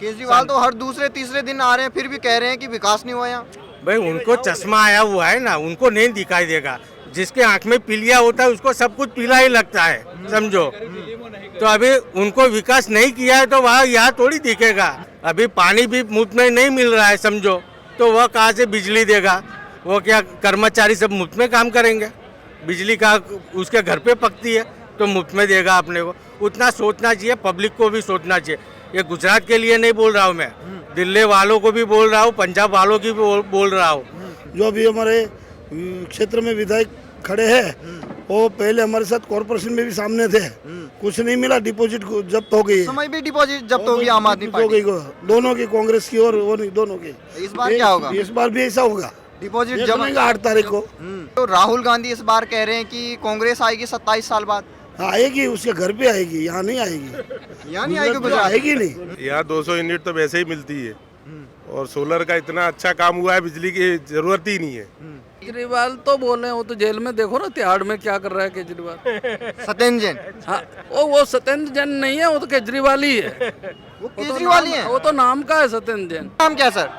केजरीवाल तो हर दूसरे तीसरे दिन आ रहे हैं, फिर भी कह रहे हैं कि विकास नहीं हुआ यहाँ। भाई उनको चश्मा आया हुआ है ना, उनको नहीं दिखाई देगा। जिसके आंख में पीलिया होता है उसको सब कुछ पीला ही लगता है, समझो। तो अभी उनको विकास नहीं किया है तो वहाँ यहाँ थोड़ी दिखेगा। अभी पानी भी मुफ्त में नहीं मिल रहा है, समझो, तो वह कहाँ से बिजली देगा? वो क्या कर्मचारी सब मुफ्त में काम करेंगे? बिजली का उसके घर पे पकती है तो मुफ्त में देगा अपने को। उतना सोचना चाहिए, पब्लिक को भी सोचना चाहिए। ये गुजरात के लिए नहीं बोल रहा हूँ मैं, दिल्ली वालों को भी बोल रहा हूँ, पंजाब वालों की भी बोल रहा हूँ। जो अभी हमारे क्षेत्र में विधायक खड़े हैं वो पहले हमारे साथ कॉर्पोरेशन में भी सामने थे, कुछ नहीं मिला, डिपॉजिट जब्त हो गई। समय भी डिपॉजिट जब्त होगी आम आदमी हो पार्टी गई, दोनों की, कांग्रेस की और वो नहीं, दोनों की। इस बार क्या होगा? इस बार भी ऐसा होगा, डिपॉजिट ये जमा। सुनेंगे 8 तारीख को। तो राहुल गांधी इस बार कह रहे हैं कि कांग्रेस आएगी 27 साल बाद। आएगी, उसके घर पे आएगी, यहाँ नहीं आएगी। यहाँ नहीं आएगी गुजरात में गुजरात? आएगी नहीं। यहाँ 200 यूनिट तो वैसे ही मिलती है और सोलर का इतना अच्छा काम हुआ है, बिजली की जरूरत ही नहीं है। केजरीवाल तो बोल रहे हैं, वो तो जेल में देखो ना तिहाड़ में क्या कर रहा है केजरीवाल। सत्येंद्र जैन हाँ, वो सत्येंद्र जैन नहीं है, वो तो केजरीवाल ही है। वो केजरीवाल ही है। वो तो नाम का है सत्येंद्र जैन। नाम क्या है सर?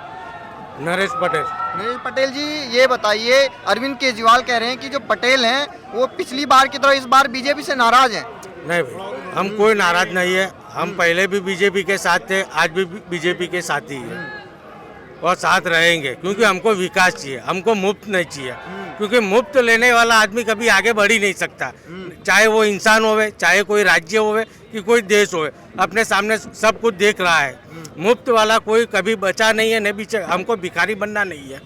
नरेश पटेल। नरेश पटेल जी, ये बताइए, अरविंद केजरीवाल कह रहे हैं कि जो पटेल हैं वो पिछली बार की तरह इस बार बीजेपी से नाराज हैं। नहीं भाई, हम कोई नाराज नहीं है। हम पहले भी बीजेपी के साथ थे, आज भी बीजेपी के साथ ही है और साथ रहेंगे, क्योंकि हमको विकास चाहिए, हमको मुफ्त नहीं चाहिए। क्योंकि मुफ्त लेने वाला आदमी कभी आगे बढ़ ही नहीं सकता, चाहे वो इंसान होवे, चाहे कोई राज्य होवे कि कोई देश होवे। अपने सामने सब कुछ देख रहा है, मुफ्त वाला कोई कभी बचा नहीं है, नहीं भी। हमको भिखारी बनना नहीं है।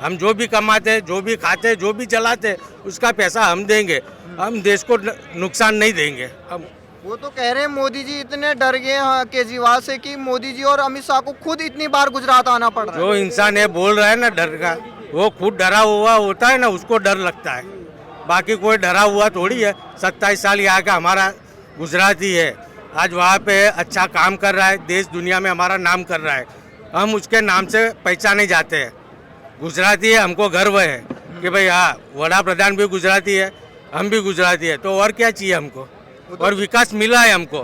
हम जो भी कमाते, जो भी खाते, जो भी चलाते, उसका पैसा हम देंगे। हम देश को नुकसान नहीं देंगे। हम वो तो कह रहे हैं मोदी जी इतने डर गए हैं केजरीवाल से कि मोदी जी और अमित शाह को खुद इतनी बार गुजरात आना पड़ रहा है। जो इंसान ये बोल रहा है ना डर का, वो खुद डरा हुआ होता है ना, उसको डर लगता है। बाकी कोई डरा हुआ थोड़ी है। 27 साल यहाँ का हमारा गुजराती है, आज वहाँ पे अच्छा काम कर रहा है, देश दुनिया में हमारा नाम कर रहा है। हम उसके नाम से पहचाने जाते हैं। गुजराती है, हमको गर्व है कि भाई हाँ, वड़ा प्रधान भी गुजराती है, हम भी गुजराती है, तो और क्या चाहिए हमको? और विकास मिला है हमको।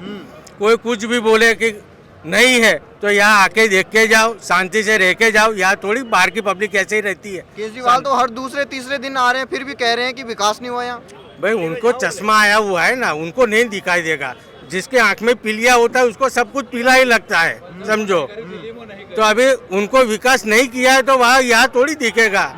कोई कुछ भी बोले कि नहीं है तो यहाँ आके देख के जाओ, शांति से रह के जाओ। यहाँ थोड़ी बाहर की पब्लिक ऐसे ही रहती है। केजरीवाल तो हर दूसरे तीसरे दिन आ रहे हैं, फिर भी कह रहे हैं कि विकास नहीं हुआ यहाँ। भाई उनको चश्मा आया हुआ है ना, उनको नहीं दिखाई देगा। जिसके आंख में पीलिया होता है उसको सब कुछ पीला ही लगता है, समझो। तो अभी उनको विकास नहीं किया है तो वहाँ यहाँ थोड़ी दिखेगा।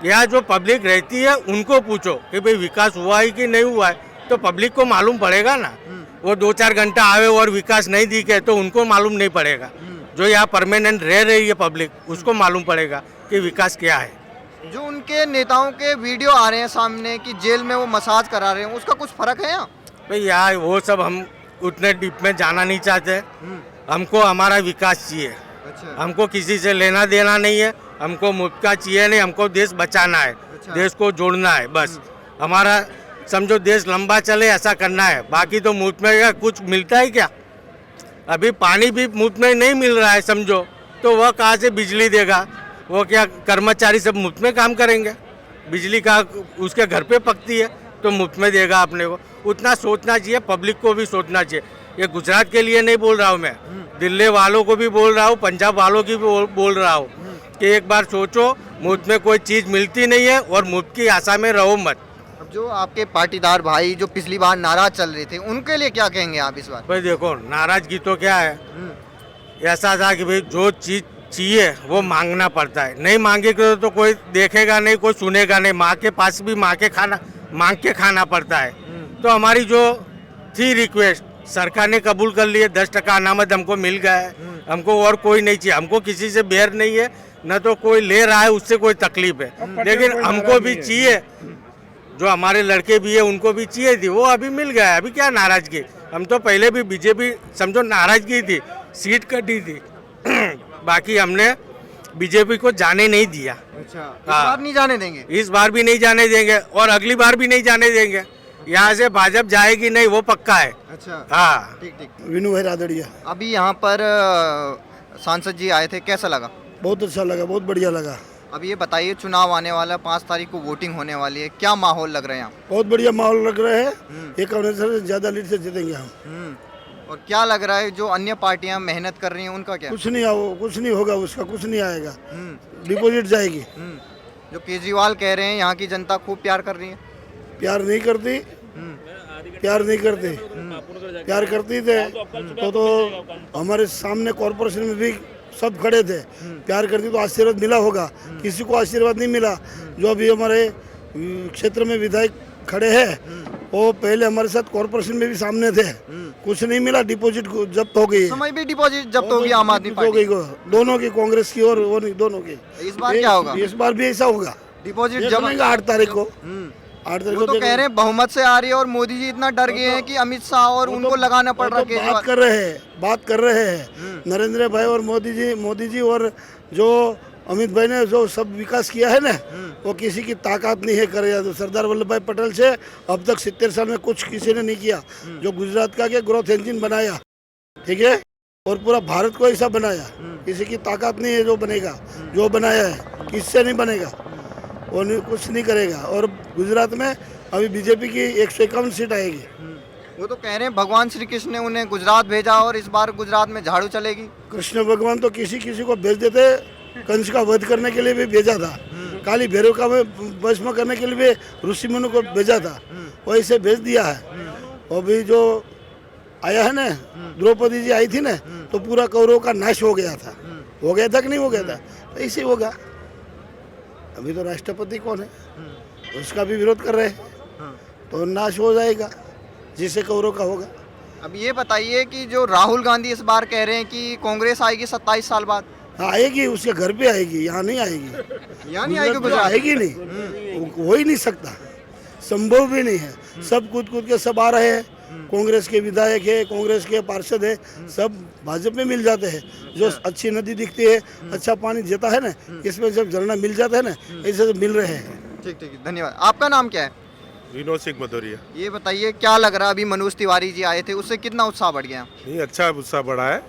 यहाँ जो पब्लिक रहती है उनको पूछो कि भाई विकास हुआ है कि नहीं हुआ है, तो पब्लिक को मालूम पड़ेगा ना। वो 2-4 घंटा आवे और विकास नहीं दिखे तो उनको मालूम नहीं पड़ेगा। जो यहाँ परमानेंट रह रही है पब्लिक, उसको मालूम पड़ेगा कि विकास क्या है। जो उनके नेताओं के वीडियो आ रहे हैं सामने कि जेल में वो मसाज करा रहे हैं, उसका कुछ फर्क है यहाँ? भाई यार वो सब हम उतने डीप में जाना नहीं चाहते। हमको हमारा विकास चाहिए। अच्छा। हमको किसी से लेना देना नहीं है, हमको मुफ्त का चाहिए नहीं, हमको देश बचाना है। अच्छा। देश को जोड़ना है बस। हमारा समझो देश लंबा चले ऐसा करना है। बाकी तो मुफ्त में क्या कुछ मिलता है क्या? अभी पानी भी मुफ्त में नहीं मिल रहा है, समझो, तो वह कहाँ से बिजली देगा? वो क्या कर्मचारी सब मुफ्त में काम करेंगे? बिजली का उसके घर पे पकती है तो मुफ्त में देगा अपने को। उतना सोचना चाहिए, पब्लिक को भी सोचना चाहिए। ये गुजरात के लिए नहीं बोल रहा हूँ मैं, दिल्ली वालों को भी बोल रहा हूँ, पंजाब वालों की भी बोल रहा हूँ कि एक बार सोचो, मुफ्त में कोई चीज़ मिलती नहीं है और मुफ्त की आशा में रहो मत। अब जो आपके पाटीदार भाई जो पिछली बार नाराज चल रहे थे, उनके लिए क्या कहेंगे आप इस बार? भाई देखो, नाराजगी तो क्या है, ऐसा था कि भाई जो चीज़ चाहिए वो मांगना पड़ता है। नहीं मांगेगा तो कोई देखेगा नहीं, कोई सुनेगा नहीं। माँ के पास भी मांग के खाना पड़ता है। तो हमारी जो थी रिक्वेस्ट सरकार ने कबूल कर ली है। 10% अनामत हमको मिल गया है। हमको और कोई नहीं चाहिए। हमको किसी से बैर नहीं है, न तो कोई ले रहा है उससे कोई तकलीफ है। लेकिन हमको भी चाहिए, जो हमारे लड़के भी है उनको भी चाहिए थी, वो अभी मिल गया है। अभी क्या नाराजगी? हम तो पहले भी बीजेपी समझो नाराजगी थी, सीट कटी थी। बाकी हमने बीजेपी को जाने नहीं दिया। अच्छा, इस बार नहीं जाने देंगे? इस बार भी नहीं जाने देंगे और अगली बार भी नहीं जाने देंगे। यहाँ से भाजपा जाएगी नहीं, वो पक्का है। अच्छा, हाँ, ठीक ठीक। विनू भाई रादड़िया। अभी यहाँ पर सांसद जी आए थे, कैसा लगा? बहुत अच्छा लगा, बहुत बढ़िया लगा। अब ये बताइए, चुनाव आने वाला है, 5 तारीख को वोटिंग होने वाली है, क्या माहौल लग रहा है यहाँ? बहुत बढ़िया माहौल लग रहा है। 51 से ज़्यादा लीड से जीतेंगे हम। और क्या लग रहा है जो अन्य पार्टियां मेहनत कर रही हैं उनका क्या? कुछ नहीं होगा, उसका कुछ नहीं आएगा, डिपॉजिट जाएगी। जो केजरीवाल कह रहे हैं यहाँ की जनता खूब प्यार कर रही है। प्यार नहीं करती, प्यार नहीं करती, प्यार करती थे तो हमारे सामने कॉर्पोरेशन में भी सब खड़े थे। प्यार करती तो आशीर्वाद मिला होगा, किसी को आशीर्वाद नहीं मिला। जो अभी हमारे क्षेत्र में विधायक खड़े हैं वो पहले हमारे साथ कॉर्पोरेशन में भी सामने थे, कुछ नहीं मिला, डिपॉजिट जब्त हो गई। समय भी डिपॉजिट जब्त होगी आम आदमी हो पार्टी गई, दोनों की, कांग्रेस की और वो नहीं, दोनों की। इस बार क्या होगा? इस बार भी ऐसा होगा, डिपॉजिट ये जब सुनेंगे 8 तारीख को। 8 तारीख वो को तो कह रहे हैं बहुमत से आ रही है और मोदी जी इतना डर गए हैं कि अमित शाह और उनको लगाना पड़ रहा है केजरीवाल। बात कर रहे हैं नरेंद्र भाई और मोदी जी और जो अमित भाई ने जो सब विकास किया है ना, वो किसी की ताकत नहीं है करे। तो सरदार वल्लभ भाई पटेल से अब तक 70 साल में कुछ किसी ने नहीं किया। जो गुजरात का के ग्रोथ इंजन बनाया, ठीक है, और पूरा भारत को ऐसा बनाया, किसी की ताकत नहीं है जो बनेगा। जो बनाया है किससे नहीं बनेगा, वो कुछ नहीं करेगा। और गुजरात में अभी बीजेपी की 151 सीट आएगी। वो तो कह रहे हैं भगवान श्री कृष्ण ने उन्हें गुजरात भेजा और इस बार गुजरात में झाड़ू चलेगी। कृष्ण भगवान तो किसी को भेज देते, कंस का वध करने के लिए भी भेजा था, काली भैरव का भस्म करने के लिए भी ऋषि मुनि को भेजा था, वैसे भेज दिया है। अभी जो आया है ना, द्रौपदी जी आई थी ना, तो पूरा कौरव का नाश हो गया था। हो गया था कि नहीं हो गया था? तो ऐसे होगा। अभी तो राष्ट्रपति कौन है, उसका भी विरोध कर रहे हैं, तो नाश हो जाएगा जिसे कौरव का होगा। अब ये बताइए कि जो राहुल गांधी इस बार कह रहे हैं कि कांग्रेस आएगी 27 साल बाद। हाँ आएगी, उसके घर पे आएगी, यहाँ नहीं आएगी। यहाँ नहीं आएगी गुजरात? आएगी नहीं, हो ही नहीं सकता, संभव भी नहीं है। सब कूद के सब आ रहे हैं, कांग्रेस के विधायक है, कांग्रेस के पार्षद है, सब भाजपा में मिल जाते हैं। जो अच्छी नदी दिखती है, अच्छा पानी देता है ना, इसमें जब झरना मिल जाता है ना, ऐसे तो मिल रहे हैं। ठीक ठीक, धन्यवाद। आपका नाम क्या है? विनोद सिंह भदौरिया। ये बताइए क्या लग रहा है, अभी मनोज तिवारी जी आए थे, उससे कितना उत्साह बढ़ गया? नहीं, अच्छा उत्साह बढ़ा है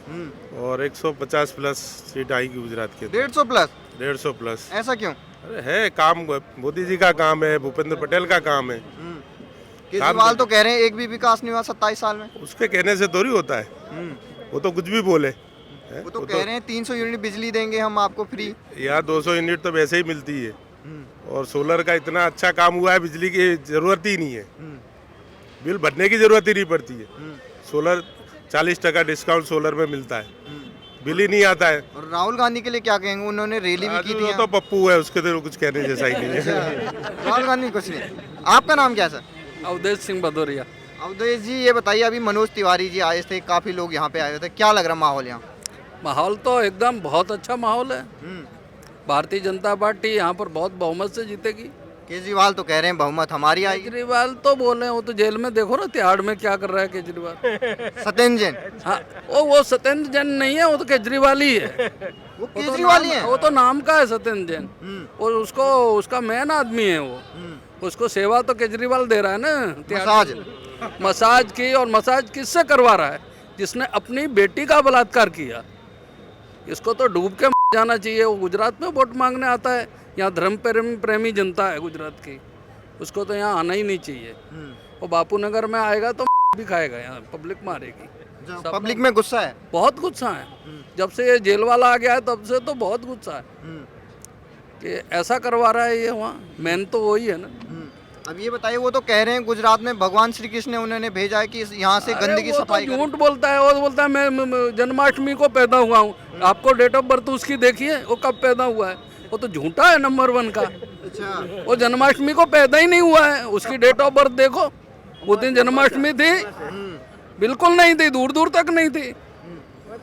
और 150 प्लस सीट आएगी गुजरात के। 150 प्लस? 150 प्लस। ऐसा क्यों? अरे है काम, मोदी जी का काम है, भूपेंद्र पटेल का काम है। केजरीवाल तो कह रहे हैं एक भी विकास नहीं हुआ 27 साल में। उसके कहने से थोड़ी होता है, वो तो कुछ भी बोले। वो तो कह रहे हैं 300 यूनिट बिजली देंगे हम आपको फ्री। यहाँ 200 यूनिट तो वैसे ही मिलती है और सोलर का इतना अच्छा काम हुआ है, बिजली की जरूरत ही नहीं है, बिल भरने की जरूरत ही नहीं पड़ती है। सोलर 40% डिस्काउंट सोलर में मिलता है, बिल ही नहीं आता है। और राहुल गांधी के लिए क्या कहेंगे? उन्होंने रैली भी की थी। वो तो पप्पू है, उसके तो कुछ कहने जैसा ही नहीं है। राहुल गांधी कुछ नहीं। आपका नाम क्या है सर? अवधेश सिंह भदौरिया। अवधेश जी ये बताइए, अभी मनोज तिवारी जी आए थे, काफी लोग यहाँ पे आए हुए थे, क्या लग रहा माहौल यहाँ? माहौल तो एकदम बहुत अच्छा माहौल है। भारतीय जनता पार्टी यहाँ पर बहुत बहुमत से जीतेगी। केजरीवाल तो कह रहे हैं बहुमत हमारी आएगी। केजरीवाल तो बोल रहे हैं, वो तो जेल में, देखो ना तिहाड़ में क्या कर रहा है केजरीवाल। सत्येंद्र जैन? हाँ, वो सत्येंद्र जैन नहीं है, वो तो केजरीवाल ही है। वो केजरीवाल ही है? वो तो नाम का है सत्येंद्र जैन, और उसका मेन आदमी है वो। उसको सेवा तो केजरीवाल दे रहा है ना, मसाज की। और मसाज किससे करवा रहा है? जिसने अपनी बेटी का बलात्कार किया। इसको तो डूब के जाना चाहिए। वो गुजरात में वोट मांगने आता है, यहाँ धर्म प्रेमी जनता है गुजरात की, उसको तो यहाँ आना ही नहीं चाहिए। वो बापू नगर में आएगा तो भी खाएगा, यहाँ पब्लिक मारेगी। पब्लिक में गुस्सा है, बहुत गुस्सा है। जब से ये जेल वाला आ गया है तब से तो बहुत गुस्सा है कि ऐसा करवा रहा है ये। वहाँ मेन तो वही है ना। अब ये बताइए, वो तो कह रहे हैं गुजरात में भगवान श्री कृष्ण ने उन्होंने भेजा है कि यहाँ से गंदगी सफाई तो झूठ बोलता है। वो बोलता है मैं जन्माष्टमी को पैदा हुआ हूँ। आपको डेट ऑफ बर्थ उसकी देखिए, वो कब पैदा हुआ है। वो तो झूठा है नंबर 1 का। अच्छा, वो जन्माष्टमी को पैदा ही नहीं हुआ है, उसकी डेट ऑफ बर्थ देखो। वो दिन जन्माष्टमी थी? बिल्कुल नहीं थी, दूर दूर तक नहीं थी।